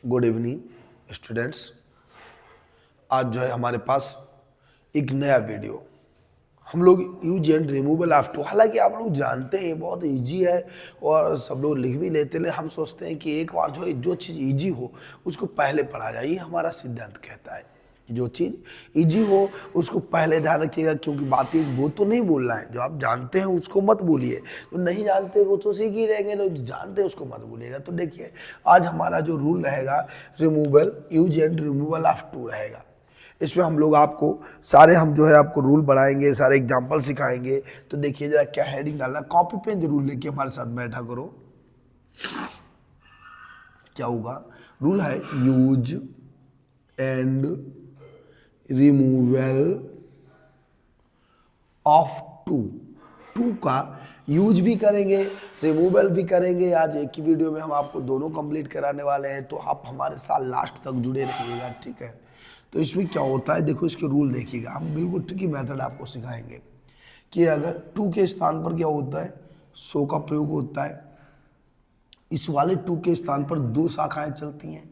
Good evening students. आज जो है हमारे पास एक नया वीडियो। हम लोग use and removal of to, हालांकि आप लोग जानते हैं बहुत इजी है और सब लोग लिख भी लेते हैं। हम सोचते हैं कि एक बार जो चीज़ इजी हो उसको पहले पढ़ा जाए, ये हमारा सिद्धांत कहता है कि जो चीज़ इजी हो उसको पहले ध्यान रखिएगा, क्योंकि बात एक वो तो नहीं बोलना है, जो आप जानते हैं उसको मत बोलिए, जो नहीं जानते वो तो सीख ही रहेंगे, जो जानते हैं उसको मत बोलिएगा। तो देखिए आज हमारा जो रूल रहेगा removal, use and removal of to रहेगा। इसमें हम लोग आपको सारे हम जो है आपको रूल बढ़ाएंगे, सारे एग्जाम्पल सिखाएंगे। तो देखिए जरा क्या हेडिंग डालना, कॉपी पेन जरूर लेके हमारे साथ बैठा करो। क्या होगा, रूल है use and removal of to. To का यूज भी करेंगे, रिमूवल भी करेंगे। आज एक ही वीडियो में हम आपको दोनों कंप्लीट कराने वाले हैं, तो आप हमारे साथ लास्ट तक जुड़े रहिएगा, ठीक है। तो इसमें क्या होता है, देखो इसके रूल देखिएगा, हम बिल्कुल ट्रिकी मेथड आपको सिखाएंगे कि अगर टू के स्थान पर क्या होता है, सो का प्रयोग होता है। इस वाले टू के स्थान पर दो शाखाएं चलती हैं,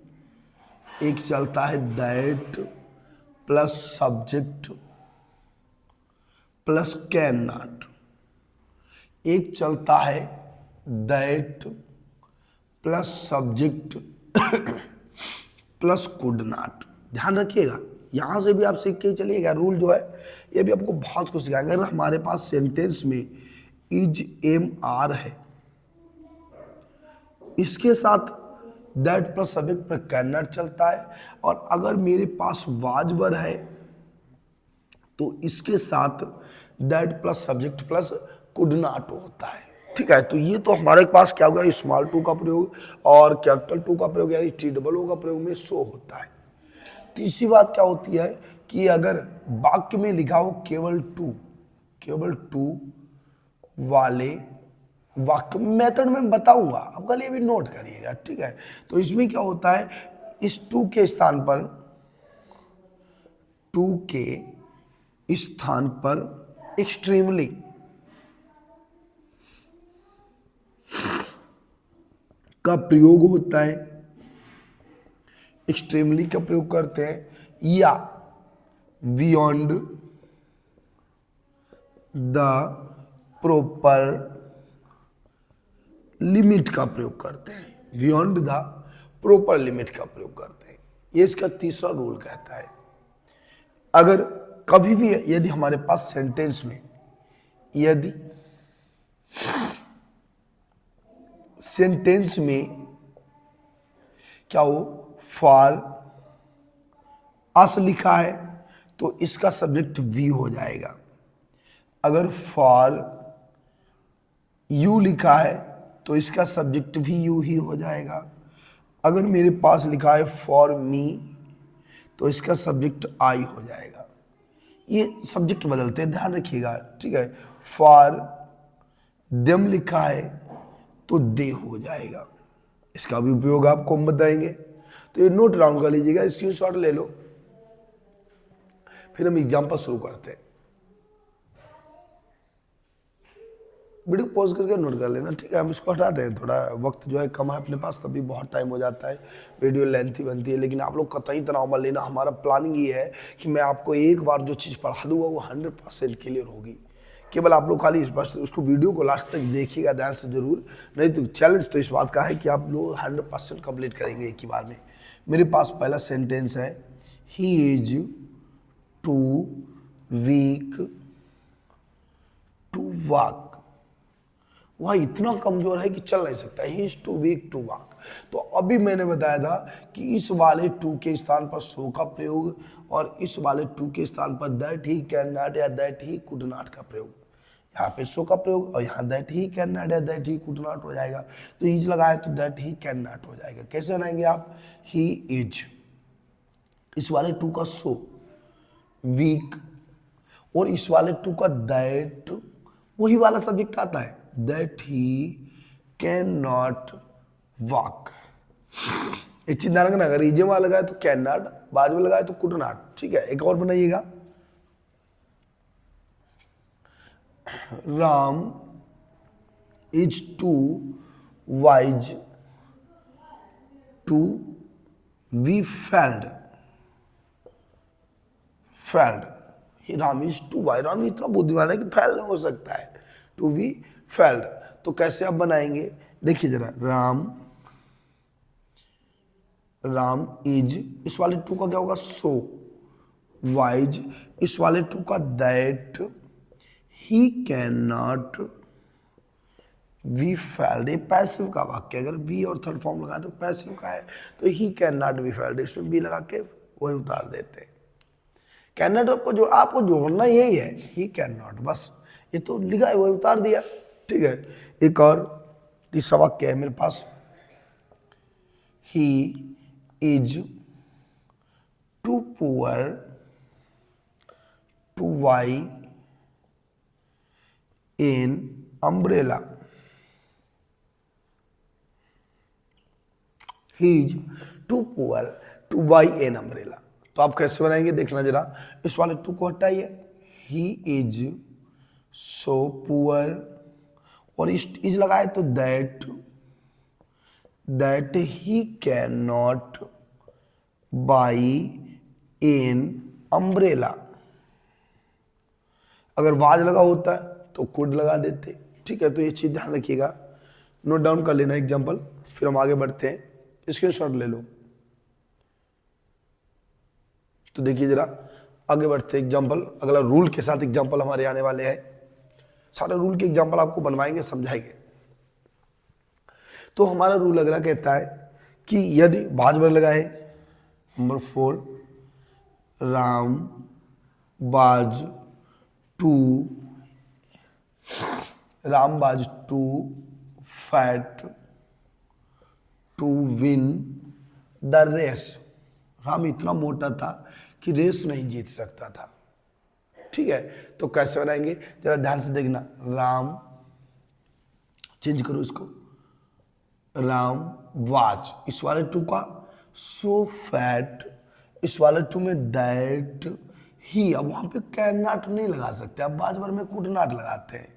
एक चलता है that plus subject plus can not, एक चलता है that plus subject plus could not. ध्यान रखिएगा, यहां से भी आप सीख के ही चलिएगा। रूल जो है ये भी आपको बहुत कुछ सिखाएगा। अगर हमारे पास सेंटेंस में इज एम आर है, इसके साथ दैट प्लस सब्जेक्ट पर कैन नॉट चलता है, और अगर मेरे पास वाज वर है तो इसके साथ that plus subject plus could not होता है, ठीक है। तो ये तो हमारे पास क्या होगा, स्मॉल टू का प्रयोग और कैपिटल टू का प्रयोग यानी टी डबल ओ का प्रयोग में सो होता है। तीसरी बात क्या होती है कि अगर वाक्य में लिखा हो केवल टू वाले वाक्य, मेथड में बताऊंगा, आपका लिए भी नोट करिएगा, ठीक है। तो इसमें क्या होता है, इस टू के स्थान पर एक्सट्रीमली का प्रयोग होता है, एक्सट्रीमली का प्रयोग करते हैं, या बियॉन्ड द प्रॉपर लिमिट का प्रयोग करते हैं, बियॉन्ड द प्रॉपर लिमिट का प्रयोग करते हैं। ये इसका तीसरा रूल कहता है। अगर कभी भी यदि हमारे पास सेंटेंस में क्या हो, फॉर अस लिखा है तो इसका सब्जेक्ट वी हो जाएगा। अगर फॉर यू लिखा है तो इसका सब्जेक्ट भी यू ही हो जाएगा। अगर मेरे पास लिखा है फॉर मी तो इसका सब्जेक्ट आई हो जाएगा। ये सब्जेक्ट बदलते हैं, ध्यान रखिएगा, ठीक है। फॉर देम लिखा है तो दे हो जाएगा। इसका भी उपयोग आपको हम बताएंगे, तो ये नोट डाउन कर लीजिएगा, स्क्रीनशॉट ले लो। फिर हम एग्जाम्पल शुरू करते हैं। वीडियो पॉज करके नोट कर लेना, ठीक है। हम इसको हटाते हैं, थोड़ा वक्त जो है कम है अपने पास, तभी बहुत टाइम हो जाता है, वीडियो लेंथी बनती है। लेकिन आप लोग कतई तनाव मत लेना, हमारा प्लानिंग ये है कि मैं आपको एक बार जो चीज़ पढ़ा दूंगा वो 100% क्लियर होगी। केवल आप लोग खाली उसको वीडियो को लास्ट तक देखिएगा ध्यान से जरूर, नहीं तो चैलेंज तो इस बात का है कि आप लोग 100% कंप्लीट करेंगे एक ही बार में। मेरे पास पहला सेंटेंस है, he is too weak to walk. वह इतना कमजोर है कि चल नहीं सकता, he is too weak to walk. तो अभी मैंने बताया था कि इस वाले टू के स्थान पर सो का प्रयोग और इस वाले टू के स्थान पर दैट ही कैन नॉट या दैट ही कुड नॉट का प्रयोग। यहाँ पे सो का प्रयोग और यहाँ दैट ही कैन नॉट या दैट ही कुड नॉट हो जाएगा। तो इज लगाए तो दैट ही कैन नॉट हो जाएगा। कैसे बनाएंगे आप, ही इज, इस वाले टू का सो वीक और इस वाले टू का दैट, वही वाला सब्जेक्ट आता है, that he can not walk. एक चीज ध्यान रखना, अगर इजे वहां लगाए तो कैन नॉट, बाद में लगाए तो कुड नॉट, ठीक है। एक और बनाइएगा, Ram is too wise to we failed, failed, Ram is too why, Ram इतना बुद्धिमान है कि फेल नहीं हो सकता है, टू वी फेल्ड। तो कैसे आप बनाएंगे, देखिए जरा, राम, राम इज, इस वाले टू का क्या होगा, सो, वाइज, इस वाले टू का that, he can not, we failed, ये पैसिव का वाक्य, अगर बी और थर्ड फॉर्म लगा तो पैसिव का है, तो ही कैन नॉट बी फेल्ड, इसमें बी लगा के वही उतार देते हैं। कैन नॉट आपको जोड़ना यही है, ही कैन नॉट, बस ये तो लिखा है वही उतार दिया, ठीक है। एक और तीसरा वाक्य है मेरे पास, he is too poor to buy an umbrella, he is too poor to buy an umbrella. तो आप कैसे बनाएंगे देखना जरा, इस वाले टू को हटाइए, ही इज सो पुअर, और इज लगाए तो that, that he can not by an umbrella. अगर वाज लगा होता तो कुड लगा देते, ठीक है। तो ये चीज ध्यान रखिएगा, नोट डाउन कर लेना एग्जाम्पल, फिर हम आगे बढ़ते हैं, स्क्रीनशॉट ले लो। तो देखिए जरा आगे बढ़ते एग्जाम्पल, अगला रूल के साथ एग्जाम्पल हमारे आने वाले हैं, सारे रूल के एग्जाम्पल आपको बनवाएंगे, समझाएंगे। तो हमारा रूल अगला कहता है कि यदि बाज वर्ग लगाए, number 4, Ram was too, Ram was too fat to win the race, Ram इतना मोटा था कि रेस नहीं जीत सकता था, ठीक है। तो कैसे बनाएंगे जरा ध्यान से देखना, राम, चेंज करो इसको, राम वाच, इस वाले टू का सो फैट, इस वाले टू में दैट ही, अब वहां पे कैन नॉट नहीं लगा सकते, अब बाज भर में कुड नॉट लगाते हैं,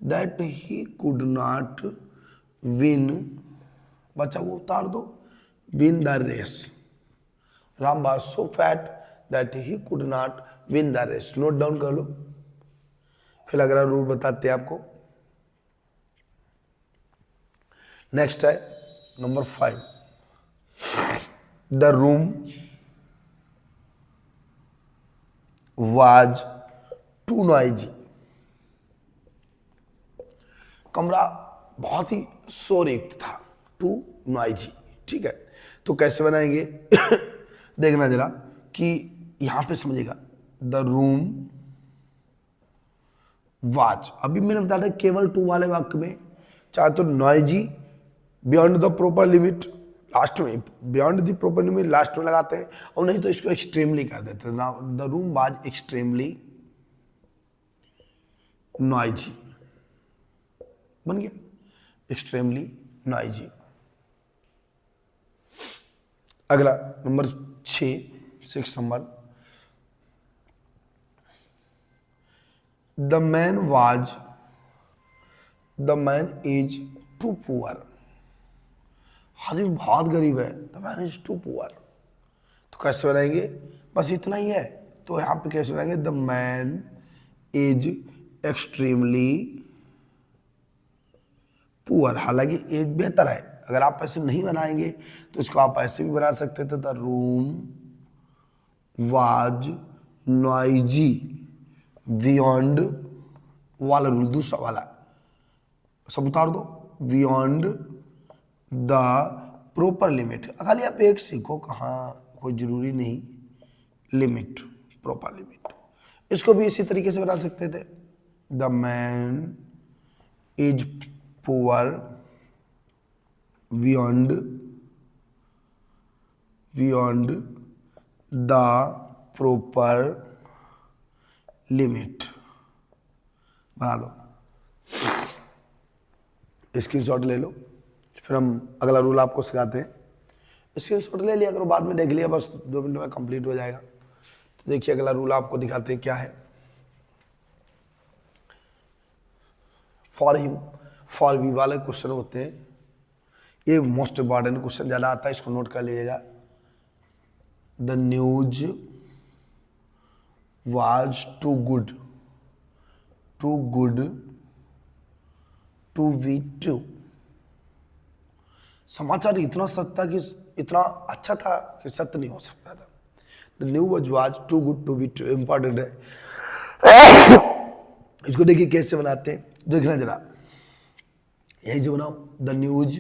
that he could not win, बच्चा वो उतार दो, win the race, Ram was so fat that he could not win the race. Note down कर लो, फिर अगला रूल बताते हैं आपको। नेक्स्ट है number 5, the room was too noisy, कमरा बहुत ही शोरयुक्त था, टू नॉइजी, ठीक है। तो कैसे बनाएंगे देखना जरा कि यहां पे समझेगा, द रूम वाच, अभी मैंने बताया था केवल टू वाले वाक्य में चाहे तो noisy beyond the proper limit last में, beyond the proper limit last में लगाते हैं, और नहीं तो इसको एक्सट्रीमली कर देते हैं, the room was extremely noisy, बन गया एक्सट्रीमली नॉइजी। अगला नंबर 6 number, the man is too poor, आदमी बहुत गरीब है, the man is too poor. तो कैसे बनाएंगे, बस इतना ही है, तो यहां पे कैसे बनाएंगे, the man is extremely poor, हालांकि एज बेहतर है, अगर आप ऐसे नहीं बनाएंगे तो इसको आप ऐसे भी बना सकते थे, the room was noisy beyond, वाला रूल दूसरा वाला सब उतार दो, बियॉन्ड द प्रॉपर लिमिट, खाली आप एक सीखो, कहाँ कोई जरूरी नहीं, लिमिट, प्रॉपर लिमिट। इसको भी इसी तरीके से बना सकते थे, the man is poor beyond the proper limit, बना लो, स्क्रीनशॉट ले लो, फिर हम अगला रूल आपको सिखाते हैं। स्क्रीनशॉट ले लिया करो, बाद में देख लिया, बस 2 मिनट में कंप्लीट हो जाएगा। तो देखिए अगला रूल आपको दिखाते हैं क्या है। फॉर वी वाले क्वेश्चन होते हैं, ये मोस्ट इम्पॉर्टेंट क्वेश्चन ज़्यादा आता है, इसको नोट कर लीजिएगा। The news was too good to be true. समाचार इतना सत्य कि इतना अच्छा था कि सत्य नहीं हो सकता था। The news was too good to be true, important है। इसको देखिए कैसे बनाते हैं, देखना जरा, यही जो बनाओ, द न्यूज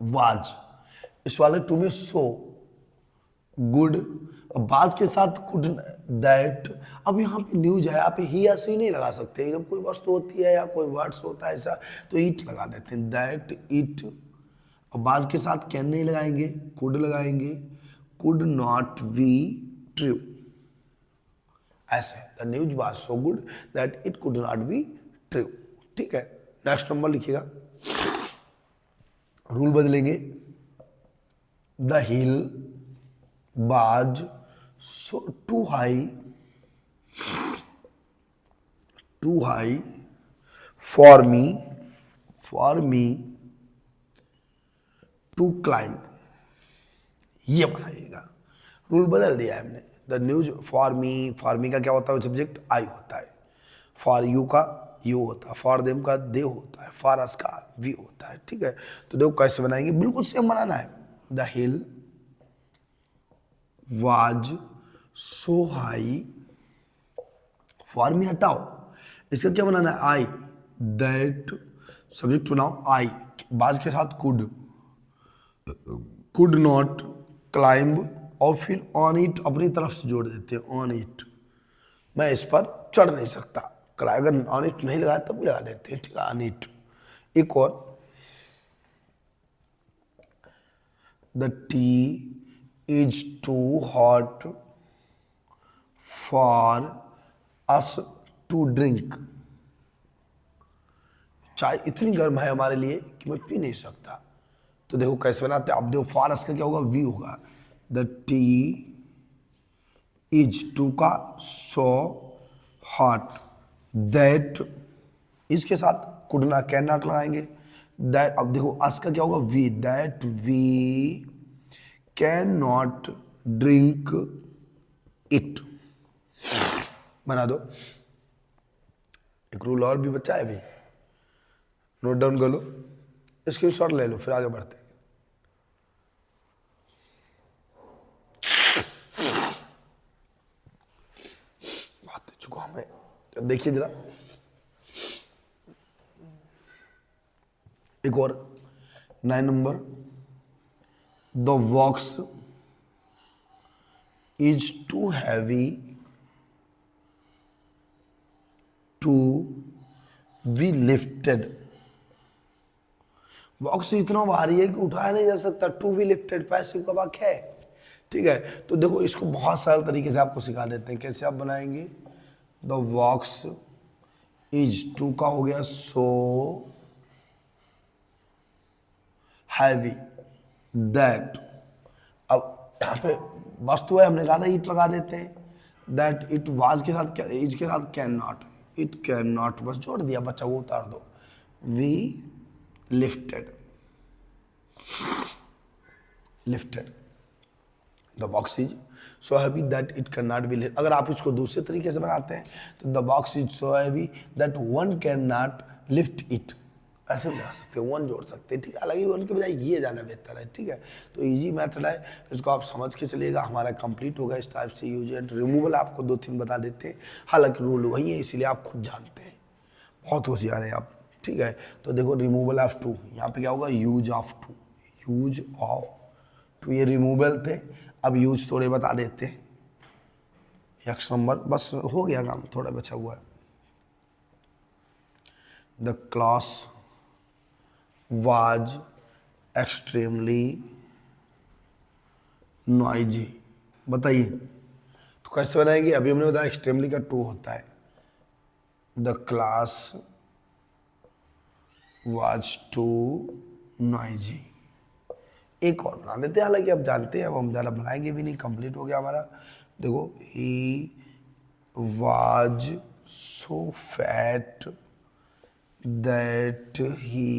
वाज, इस वाले टू में सो गुड, बाज के साथ कुड दैट। अब यहाँ पे न्यूज है, आप ही या सी नहीं लगा सकते, जब कोई वस्तु होती है या कोई वर्ड्स होता है ऐसा तो इट लगा देते हैं, दैट इट। और बाज के साथ कैन नहीं लगाएंगे, कुड लगाएंगे, कुड नॉट बी ट्रू, ऐसे। The news was so good that it could not be true. ठीक है, नेक्स्ट नंबर लिखिएगा, रूल बदलेंगे। The hill was so too high for me to climb, ये बनाइएगा, रूल बदल दिया है हमने। द न्यूज फॉर मी का क्या होता है, सब्जेक्ट आई होता है, फॉर यू का यू होता है, फॉर देम का दे होता है, फॉर अस का वी होता है। ठीक है, तो देखो कैसे बनाएंगे, बिल्कुल सेम बनाना है। The hill was so high for me, हटाओ, इसका क्या बनाना है, आई, दैट सब्जेक्ट बनाओ आई, बाज के साथ कुड नॉट क्लाइंब, और फिर ऑन इट अपनी तरफ से जोड़ देते हैं, ऑन इट, मैं इस पर चढ़ नहीं सकता, अगर ऑन इट नहीं लगाया तब लगा देते हैं। ठीक है, ऑन इट। एक और, the T is too hot for us to drink, चाय इतनी गर्म है हमारे लिए कि मैं पी नहीं सकता। तो देखो कैसे बनाते हैं, अब देखो फॉर अस का क्या होगा, वी होगा। द टी इज टू का सो हॉट दैट, इसके साथ कुड ना कैन नॉट लगाएंगे, दैट। अब देखो अस का क्या होगा, we, that we can not drink it, बना दो। एक रूल और भी बचा है, भी नोट डाउन कर लो, स्क्रीनशॉट ले लो, फिर आगे बढ़ते हैं। बात चुका हमें, तो देखिए जरा, एक और 9 number, the box is too heavy to be lifted, बॉक्स इतना भारी है कि उठाया नहीं जा सकता, टू बी लिफ्टेड पैसिव का वाक्य है। ठीक है, तो देखो इसको बहुत सरल तरीके से आपको सिखा देते हैं, कैसे आप बनाएंगे। द बॉक्स इज टू का हो गया सो हैवी दैट, अब यहाँ पे वस्तु है, हमने कहा था इट लगा देते हैं, दैट इट वाज के साथ इज के साथ can not, it can not बस जोड़ दिया, बच्चा वो उतार दो, we lifted, the box is so heavy that it can not be lift. अगर आप इसको दूसरे तरीके से बनाते हैं तो the box is so heavy that one can not lift it, ऐसे बना सकते हैं, वन जोड़ सकते हैं। ठीक है, हालांकि वन के बजाय ये ज़्यादा बेहतर है। ठीक है, तो इजी मेथड है, इसको आप समझ के चलिएगा। हमारा कंप्लीट होगा इस टाइप से। यूज एंड रिमूवल आपको 2-3 बता देते हैं, हालांकि रूल वही है, इसीलिए आप खुद जानते हैं, बहुत होशियार हैं आप। ठीक है, तो देखो रिमूवल ऑफ टू, यहाँ पे क्या होगा, use of to, use of to, ये रिमूवल थे, अब यूज थोड़े बता देते हैं। एक्स नंबर बस हो गया काम, थोड़ा बचा हुआ है। The class was extremely noisy, बताइए तो कैसे बनाएंगे। अभी हमने बताया एक्सट्रीमली का टू होता है। The class was too noisy, एक और बना देते हैं, हालांकि आप जानते हैं, अब हम ज़्यादा बनाएंगे भी नहीं, कंप्लीट हो गया हमारा। देखो, he was so fat that he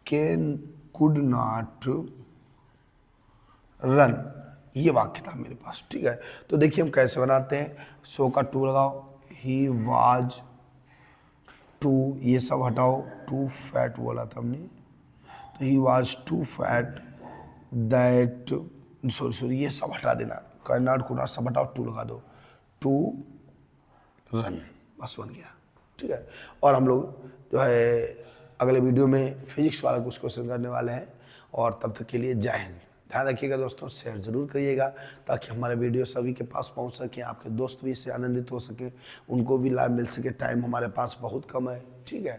could not run, ये वाक्य था मेरे पास। ठीक है, तो देखिए हम कैसे बनाते हैं। सो का टू लगाओ, ही वाज टू, ये सब हटाओ, टू फैट बोला था हमने, तो he was too fat that, sorry ये सब हटा देना, कर्नाड कुना सब हटाओ, टू लगा दो, टू रन, बस बन गया। ठीक है, और हम लोग जो है अगले वीडियो में फिजिक्स वाला कुछ क्वेश्चन करने वाले हैं, और तब तक के लिए जय हिंद। ध्यान रखिएगा दोस्तों, शेयर जरूर करिएगा ताकि हमारे वीडियो सभी के पास पहुंच सके, आपके दोस्त भी इससे आनंदित हो सके, उनको भी लाभ मिल सके। टाइम हमारे पास बहुत कम है। ठीक है।